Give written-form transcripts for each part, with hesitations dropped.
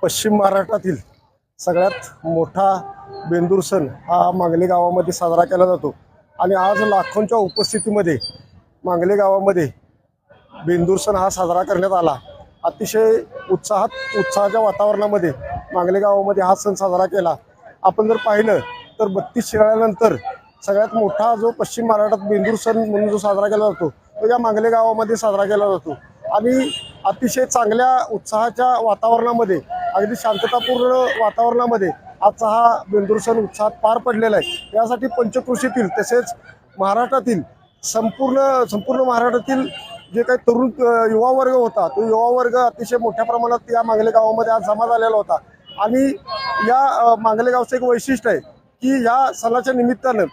पश्चिम महाराष्ट्रातील सगळ्यात मोठा बेंदूर सण हा मांगले गावामध्ये साजरा केला जातो आणि आज लाखोंच्या उपस्थितीमध्ये मांगले गावामध्ये बेंदूर सण हा साजरा करण्यात आला। अतिशय उत्साहाच्या वातावरणामध्ये मांगले गावामध्ये हा सण साजरा केला। आपण जर पाहिलं तर 32 शिराळ्यानंतर सगळ्यात मोठा जो पश्चिम महाराष्ट्रात बेंदूर सण म्हणून जो साजरा केला जातो तो या मांगले गावामध्ये साजरा केला जातो आणि अतिशय चांगल्या उत्साहाच्या वातावरणामध्ये अगदी शांततापूर्ण वातावरणामध्ये आजचा हा बेंदूर सण उत्साहात पार पडलेला आहे। यासाठी पंचक्रोशीतील तसेच महाराष्ट्रातील संपूर्ण महाराष्ट्रातील जे काही तरुण युवा वर्ग होता तो युवा वर्ग अतिशय मोठ्या प्रमाणात या मांगले गावामध्ये आज जमा झालेला होता आणि या मांगले गावचं एक वैशिष्ट्य आहे की या सणाच्या निमित्तानं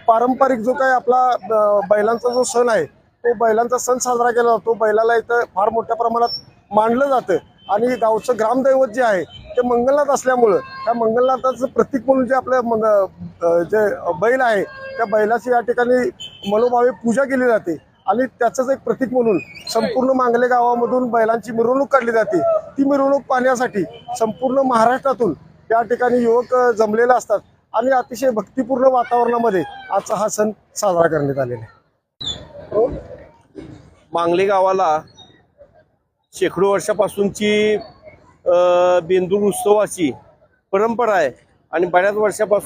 पारंपरिक जो काही आपला बैलांचा जो सण आहे तो बैलांचा सण साजरा केला जातो। बैलाला इथं फार मोठ्या प्रमाणात मानलं जातं आणि गावचं ग्रामदैवत जे आहे ते मंगलनाथ असल्यामुळं त्या मंगलनाथाचं प्रतीक म्हणून जे आपलं जे बैल आहे त्या बैलाची या ठिकाणी मनोभावे पूजा केली जाते आणि त्याचंच एक प्रतीक म्हणून संपूर्ण मांगले गावामधून बैलांची मिरवणूक काढली जाते। ती मिरवणूक पाहण्यासाठी संपूर्ण महाराष्ट्रातून या ठिकाणी युवक जमलेले असतात आणि अतिशय भक्तिपूर्ण वातावरणामध्ये आजचा हा सण साजरा करण्यात आलेला आहे। मांगले गावाला शेकडो वर्षापासूनची बेंदूर उत्सवाची परंपरा आहे आणि बऱ्याच वर्षापासून